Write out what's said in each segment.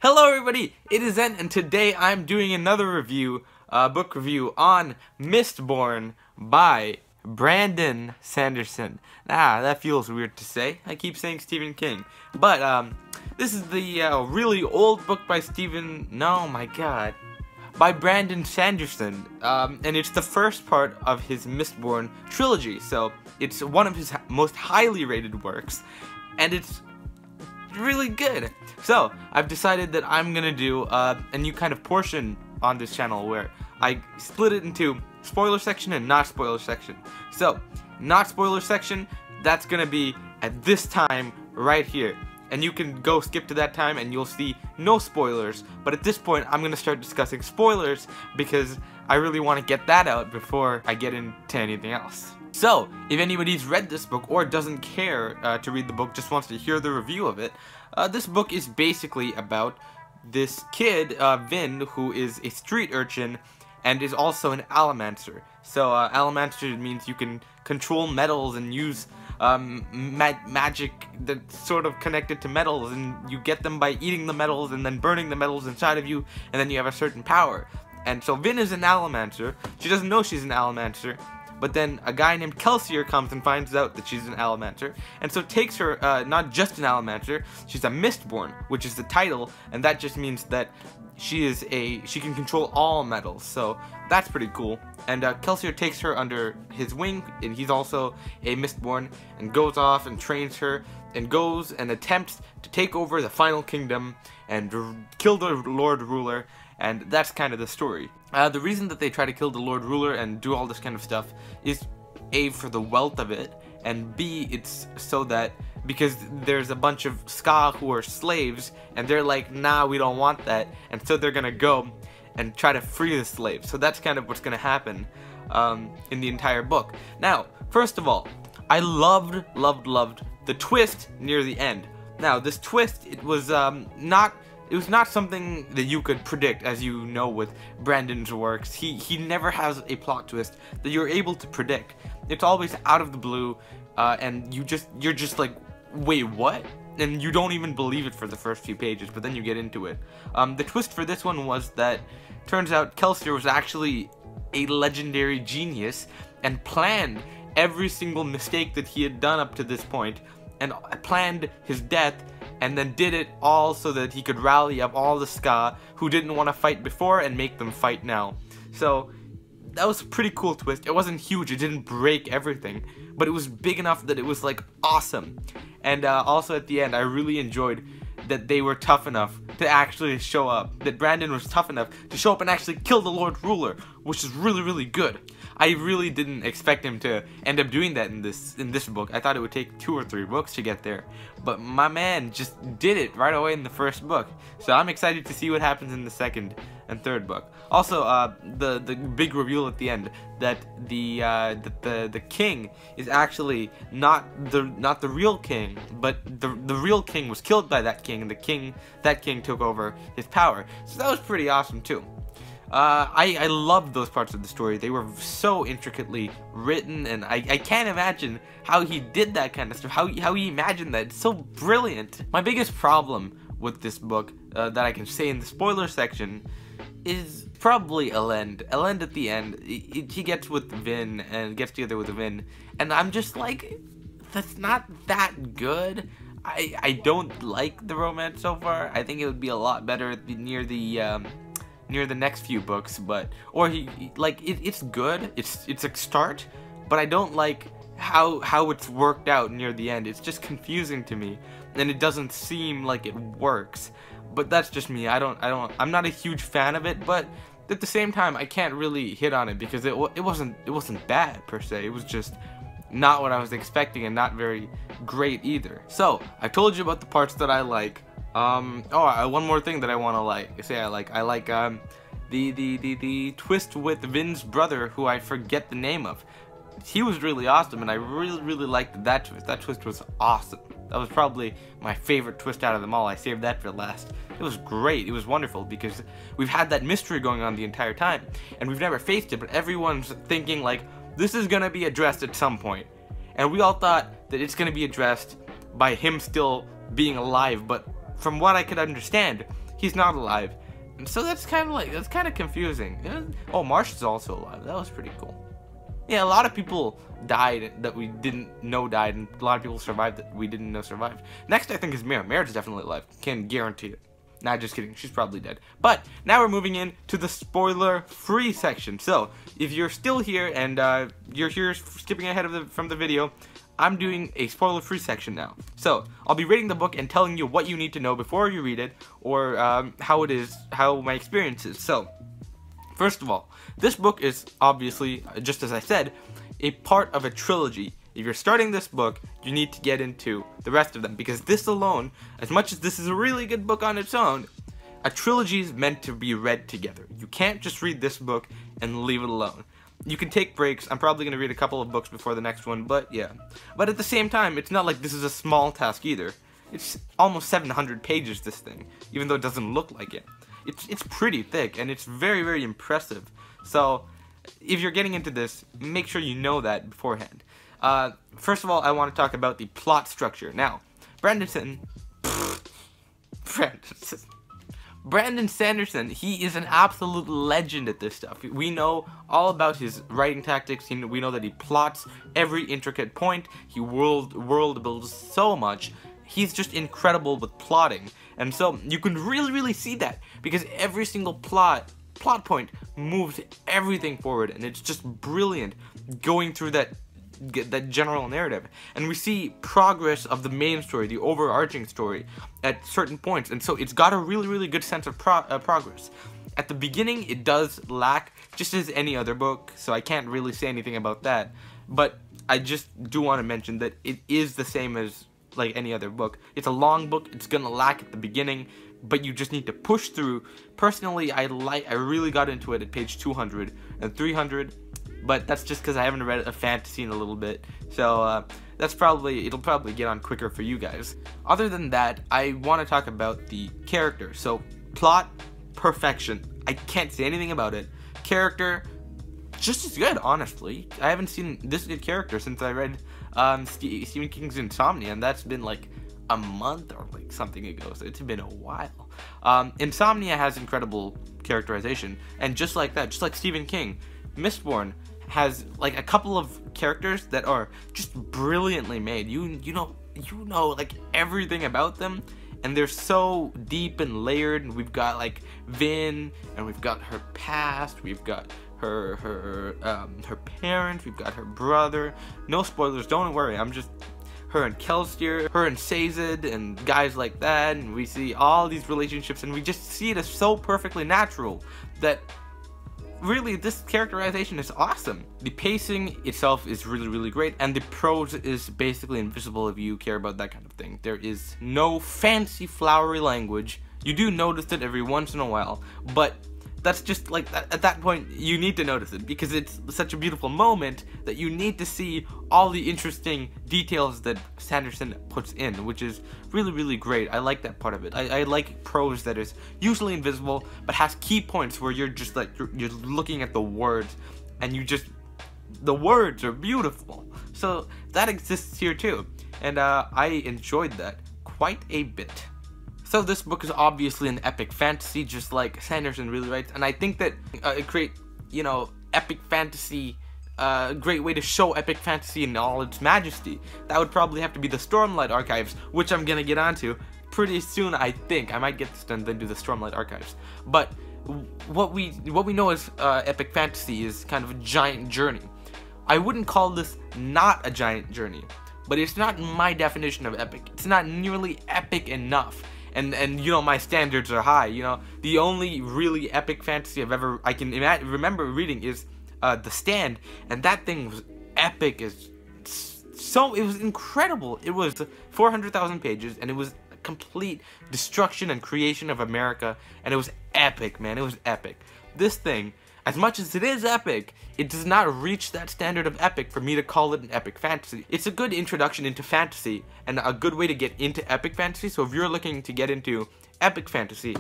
Hello everybody, it is Zen, and today I'm doing another review, book review on Mistborn by Brandon Sanderson. That feels weird to say. I keep saying Stephen King. But, this is the really old book by by Brandon Sanderson. And it's the first part of his Mistborn trilogy, so it's one of his most highly rated works, and it's really good. So I've decided that I'm gonna do a new kind of portion on this channel where I split it into spoiler section and not spoiler section. So not spoiler section, that's gonna be at this time right here, and you can go skip to that time and you'll see no spoilers. But at this point I'm gonna start discussing spoilers because I really want to get that out before I get into anything else. So, if anybody's read this book or doesn't care to read the book, just wants to hear the review of it, this book is basically about this kid, Vin, who is a street urchin and is also an allomancer. So, allomancer means you can control metals and use magic that's sort of connected to metals, and you get them by eating the metals and then burning the metals inside of you, and then you have a certain power. And so Vin is an allomancer. She doesn't know she's an allomancer. But then a guy named Kelsier comes and finds out that she's an allomancer, and so takes her, not just an allomancer, she's a Mistborn, which is the title, and that just means that she can control all metals, so that's pretty cool. And Kelsier takes her under his wing, and he's also a Mistborn, and goes off and trains her, and goes and attempts to take over the final kingdom, and kill the Lord Ruler, and that's kind of the story. The reason that they try to kill the Lord Ruler and do all this kind of stuff is A, for the wealth of it, and B, it's so that, because there's a bunch of Ska who are slaves, and they're like, nah, we don't want that, and so they're gonna go and try to free the slaves. So that's kind of what's gonna happen in the entire book. Now, first of all, I loved the twist near the end. Now, this twist, it was not something that you could predict, as you know with Brandon's works. He never has a plot twist that you're able to predict. It's always out of the blue, and you're just like, wait, what? And you don't even believe it for the first few pages, but then you get into it. The twist for this one was that turns out Kelsier was actually a legendary genius and planned every single mistake that he had done up to this point, and planned his death, and then did it all so that he could rally up all the Ska who didn't want to fight before and make them fight now. So that was a pretty cool twist. It wasn't huge, it didn't break everything, but it was big enough that it was like awesome. And also at the end, I really enjoyed that they were tough enough to actually show up, that Brandon was tough enough to show up and actually kill the Lord Ruler, which is really good. I really didn't expect him to end up doing that in this book. I thought it would take 2 or 3 books to get there, but my man just did it right away in the first book. So I'm excited to see what happens in the second and third book. Also, the big reveal at the end that the king is actually not the real king, but the real king was killed by that king, and that king took over his power. So that was pretty awesome too. I loved those parts of the story. They were so intricately written, and I can't imagine how he did that kind of stuff, how he imagined that. It's so brilliant. My biggest problem with this book, that I can say in the spoiler section, is probably Elend. Elend at the end, he gets with Vin, and gets together with Vin, and I'm just like, that's not that good. I don't like the romance so far. I think it would be a lot better near the next few books, but it's good. It's a start, but I don't like how it's worked out near the end. It's just confusing to me, and it doesn't seem like it works. But that's just me. I'm not a huge fan of it, but at the same time, I can't really hit on it because it wasn't bad per se. It was just not what I was expecting, and not very great either. So I told you about the parts that I like. One more thing that I want to I like the twist with Vin's brother, who I forget the name of. He was really awesome, and I really liked that twist. That twist was awesome. That was probably my favorite twist out of them all. I saved that for last. It was great. It was wonderful because we've had that mystery going on the entire time, and we've never faced it, but everyone's thinking like, this is gonna be addressed at some point. And we all thought that it's gonna be addressed by him still being alive, but from what I could understand, he's not alive. And so that's kind of confusing. Oh, Marsh is also alive. That was pretty cool. Yeah, a lot of people died that we didn't know died, and a lot of people survived that we didn't know survived. Next, I think, is Mira. Mira's definitely alive. Can guarantee it. Nah, just kidding. She's probably dead. But now we're moving in to the spoiler-free section. So if you're still here and you're here skipping ahead from the video, I'm doing a spoiler-free section now. So I'll be reading the book and telling you what you need to know before you read it, or how my experience is. So first of all, this book is obviously, just as I said, a part of a trilogy. If you're starting this book, you need to get into the rest of them, because this alone, as much as this is a really good book on its own, a trilogy is meant to be read together. You can't just read this book and leave it alone. You can take breaks. I'm probably going to read a couple of books before the next one, but yeah. But at the same time, it's not like this is a small task either. It's almost 700 pages, this thing, even though it doesn't look like it. It's pretty thick, and it's very, very impressive. So if you're getting into this, make sure you know that beforehand. First of all, I want to talk about the plot structure. Now, Brandon Sanderson, he is an absolute legend at this stuff. We know all about his writing tactics. We know that he plots every intricate point. He world builds so much. He's just incredible with plotting. And so you can really see that, because every single plot point moves everything forward, and it's just brilliant going through that general narrative. And we see progress of the main story, the overarching story, at certain points, and so it's got a really good sense of progress. At the beginning, it does lack, just as any other book, so I can't really say anything about that, but I just do want to mention that it is the same as like any other book. It's a long book. It's gonna lack at the beginning, but you just need to push through. Personally, I really got into it at page 200 and 300, but that's just because I haven't read a fantasy in a little bit, so it'll probably get on quicker for you guys. Other than that, I want to talk about the character. So plot, perfection. I can't say anything about it. Character, just as good, honestly. I haven't seen this good character since I read Stephen King's Insomnia, and that's been like a month or like something ago, so it's been a while. Insomnia has incredible characterization, and just like that, just like Stephen King, Mistborn has like a couple of characters that are just brilliantly made. You know like everything about them, and they're so deep and layered. And we've got like Vin, and we've got her past, we've got her parents, we've got her brother. No spoilers, don't worry. I'm just her and Kelstier, her and Sazed, and guys like that, and we see all these relationships, and we just see it as so perfectly natural that really this characterization is awesome. The pacing itself is really great, and the prose is basically invisible if you care about that kind of thing. There is no fancy flowery language. You do notice it every once in a while, but that's just like, at that point you need to notice it, because it's such a beautiful moment that you need to see all the interesting details that Sanderson puts in, which is really great. I like that part of it. I like prose that is usually invisible but has key points where you're just like you're looking at the words, and the words are beautiful. So that exists here too, and I enjoyed that quite a bit. So this book is obviously an epic fantasy, just like Sanderson really writes, and I think that a great, epic fantasy, great way to show epic fantasy in all its majesty, that would probably have to be the Stormlight Archives, which I'm gonna get onto pretty soon. I think I might get this done, then do the Stormlight Archives. But what we know as epic fantasy is kind of a giant journey. I wouldn't call this not a giant journey, but it's not my definition of epic. It's not nearly epic enough. And my standards are high. The only really epic fantasy I can remember reading is The Stand, and that thing was epic. It was incredible. It was 400,000 pages, and it was complete destruction and creation of America, and it was epic, man. It was epic. This thing, as much as it is epic, it does not reach that standard of epic for me to call it an epic fantasy. It's a good introduction into fantasy, and a good way to get into epic fantasy. So if you're looking to get into epic fantasy,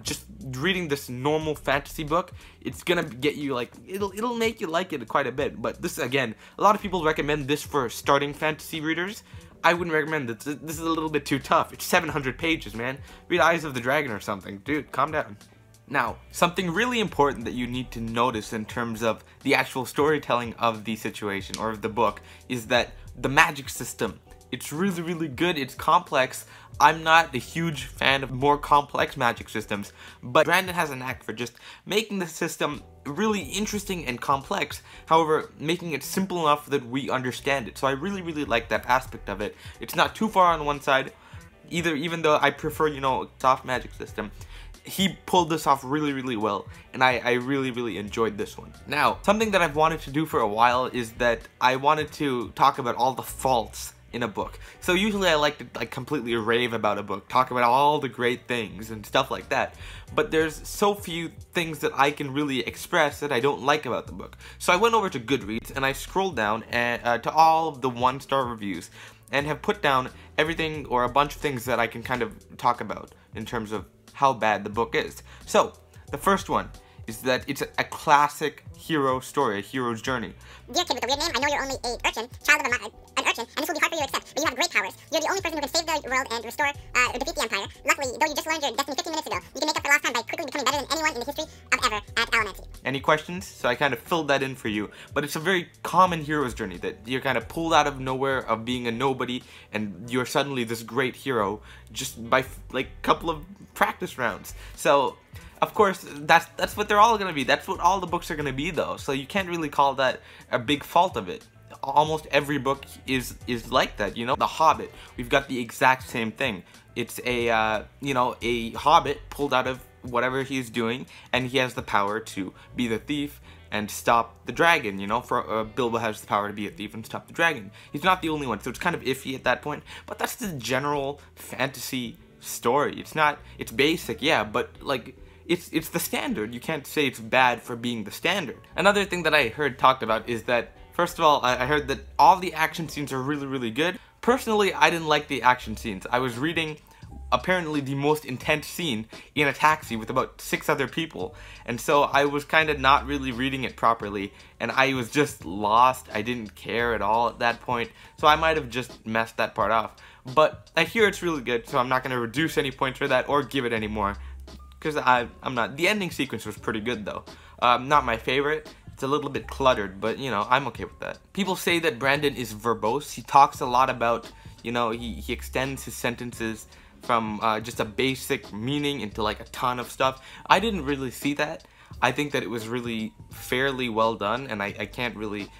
just reading this normal fantasy book, it's gonna get you like, it'll make you like it quite a bit. But this, again, a lot of people recommend this for starting fantasy readers. I wouldn't recommend this. This is a little bit too tough. It's 700 pages, man. Read Eyes of the Dragon or something. Dude, calm down. Now, something really important that you need to notice in terms of the actual storytelling of the situation or of the book is that the magic system. It's really, really good. It's complex. I'm not a huge fan of more complex magic systems, but Brandon has a knack for just making the system really interesting and complex, however, making it simple enough that we understand it. So I really, really like that aspect of it. It's not too far on one side, either, even though I prefer, you know, a soft magic system. He pulled this off really, really well, and I really, really enjoyed this one. Now, something that I've wanted to do for a while is that I wanted to talk about all the faults in a book. So usually I like to completely rave about a book, talk about all the great things and stuff like that, but there's so few things that I can really express that I don't like about the book. So I went over to Goodreads and I scrolled down to all of the 1-star reviews and have put down everything or a bunch of things that I can kind of talk about in terms of how bad the book is. So the first one is that it's a classic hero story, a hero's journey. Dear kid with a weird name, I know you're only an urchin, child of an urchin, and this will be hard for you to accept, but you have great powers. You're the only person who can save the world and restore, or defeat the Empire. Luckily, though you just learned your destiny 15 minutes ago, you can make up for lost time by quickly becoming better than anyone in the history of ever at Allenancy. Any questions? So I kind of filled that in for you, but it's a very common hero's journey that you're kind of pulled out of nowhere of being a nobody, and you're suddenly this great hero just by like a couple of practice rounds. So of course, that's what they're all gonna be. That's what all the books are gonna be, though. So you can't really call that a big fault of it. Almost every book is like that. You know, The Hobbit. We've got the exact same thing. It's a you know, a hobbit pulled out of whatever he's doing, and he has the power to be the thief and stop the dragon. You know, for Bilbo has the power to be a thief and stop the dragon. He's not the only one, so it's kind of iffy at that point. But that's the general fantasy story. It's not. It's basic, yeah, but like. It's the standard. You can't say it's bad for being the standard. Another thing that I heard talked about is that, first of all, I heard that all the action scenes are really, really good. Personally, I didn't like the action scenes. I was reading apparently the most intense scene in a taxi with about 6 other people, and so I was kind of not really reading it properly, and I was just lost. I didn't care at all at that point, so I might have just messed that part off. But I hear it's really good, so I'm not going to reduce any points for that or give it any more. Because I'm not. The ending sequence was pretty good, though. Not my favorite. It's a little bit cluttered, but, you know, I'm okay with that. People say that Brandon is verbose. He talks a lot about, you know, he extends his sentences from just a basic meaning into, like, a ton of stuff. I didn't really see that. I think that it was really fairly well done, and I can't really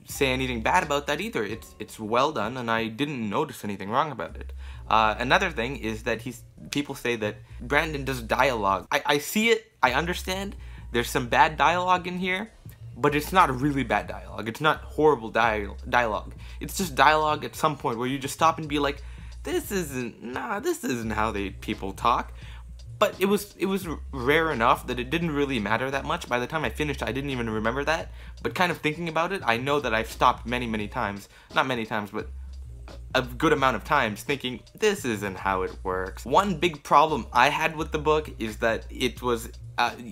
say anything bad about that either. It's well done, and I didn't notice anything wrong about it. Another thing is that people say that Brandon does dialogue. I see it, I understand, there's some bad dialogue in here, but it's not really bad dialogue. It's not horrible dialogue. It's just dialogue at some point where you just stop and be like, this isn't how people talk. But it was rare enough that it didn't really matter that much. By the time I finished, I didn't even remember that. But kind of thinking about it, I know that I've stopped many, many times. Not many times, but a good amount of times thinking, this isn't how it works. One big problem I had with the book is that it was,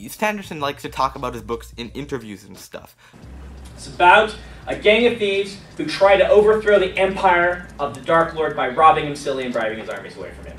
Sanderson likes to talk about his books in interviews and stuff. It's about a gang of thieves who try to overthrow the empire of the Dark Lord by robbing him silly and driving his armies away from him.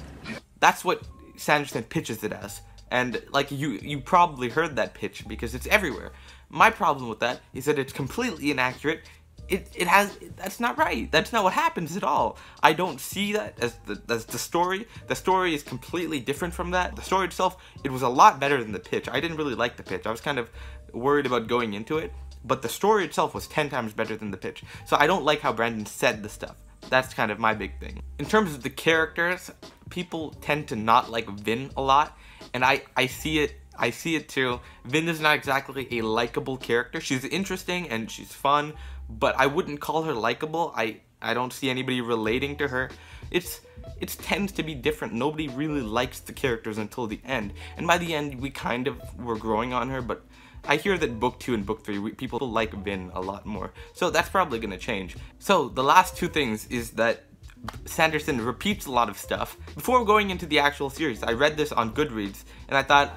That's what Sanderson pitches it as, and like you probably heard that pitch because it's everywhere. My problem with that is that it's completely inaccurate. That's not right. That's not what happens at all. I don't see that as the story. The story is completely different from that. The story itself, it was a lot better than the pitch. I didn't really like the pitch. I was kind of worried about going into it, but the story itself was 10 times better than the pitch. So I don't like how Brandon said the stuff. That's kind of my big thing. In terms of the characters, people tend to not like Vin a lot, and I see it. I see it too. Vin is not exactly a likable character. She's interesting and she's fun, but I wouldn't call her likable. I don't see anybody relating to her. It tends to be different. Nobody really likes the characters until the end, and by the end we kind of were growing on her, but I hear that book 2 and book 3, people like Vin a lot more. So that's probably gonna change. So the last two things is that Sanderson repeats a lot of stuff. Before going into the actual series, I read this on Goodreads, and I thought,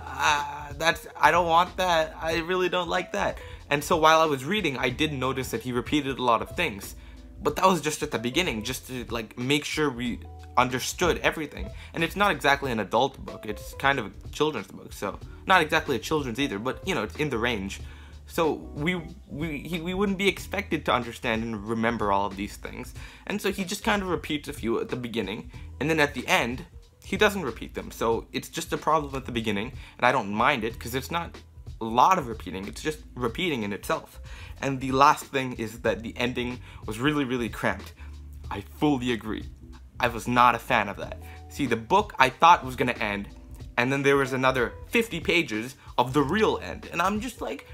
I don't want that. I really don't like that. And so while I was reading, I did notice that he repeated a lot of things. But that was just at the beginning, just to like make sure we understood everything. And it's not exactly an adult book, it's kind of a children's book, so not exactly a children's either, but you know, it's in the range. So we wouldn't be expected to understand and remember all of these things. And so he just kind of repeats a few at the beginning, and then at the end he doesn't repeat them. So it's just a problem at the beginning, and I don't mind it because it's not a lot of repeating, it's just repeating in itself. And the last thing is that the ending was really cramped. I fully agree. I was not a fan of that. See, the book I thought was gonna end, and then there was another 50 pages of the real end, and I'm just like,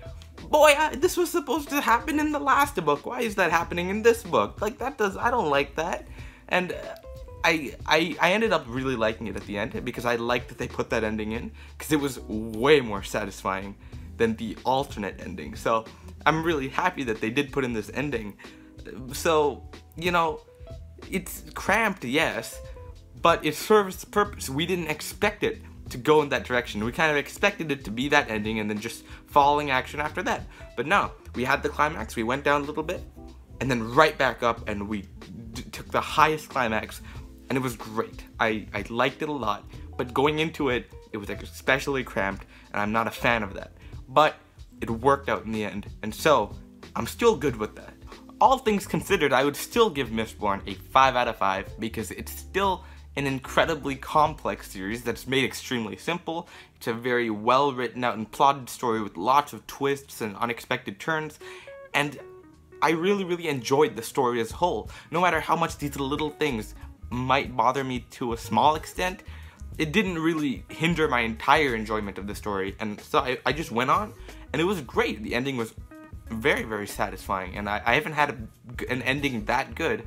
boy, this was supposed to happen in the last book. Why is that happening in this book? Like, I don't like that. And I ended up really liking it at the end because I liked that they put that ending in because it was way more satisfying than the alternate ending. So I'm really happy that they did put in this ending. So, you know, it's cramped, yes, but it serves the purpose. We didn't expect it to go in that direction. We kind of expected it to be that ending and then just following action after that. But no, we had the climax, we went down a little bit, and then right back up, and we took the highest climax, and it was great. I liked it a lot, but going into it, it was like especially cramped, and I'm not a fan of that. But it worked out in the end, and so I'm still good with that. All things considered, I would still give Mistborn a 5 out of 5 because it's still an incredibly complex series that's made extremely simple. It's a very well written out and plotted story with lots of twists and unexpected turns, and I really enjoyed the story as a whole. No matter how much these little things might bother me to a small extent, it didn't really hinder my entire enjoyment of the story, and so I just went on, and it was great. The ending was very satisfying, and I haven't had an ending that good.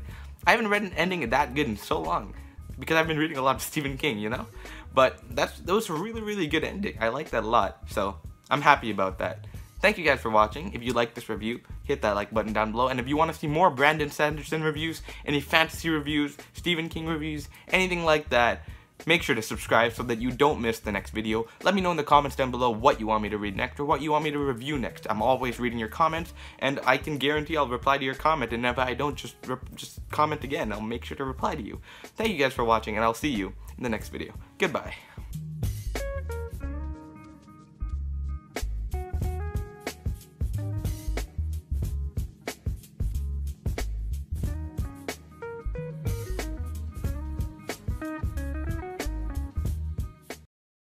I haven't read an ending that good in so long, because I've been reading a lot of Stephen King, you know? But that was a really good ending. I like that a lot, so I'm happy about that. Thank you guys for watching. If you like this review, hit that like button down below. And if you want to see more Brandon Sanderson reviews, any fantasy reviews, Stephen King reviews, anything like that, make sure to subscribe so that you don't miss the next video. Let me know in the comments down below what you want me to read next or what you want me to review next. I'm always reading your comments, and I can guarantee I'll reply to your comment, and if I don't, just comment again. I'll make sure to reply to you. Thank you guys for watching, and I'll see you in the next video. Goodbye.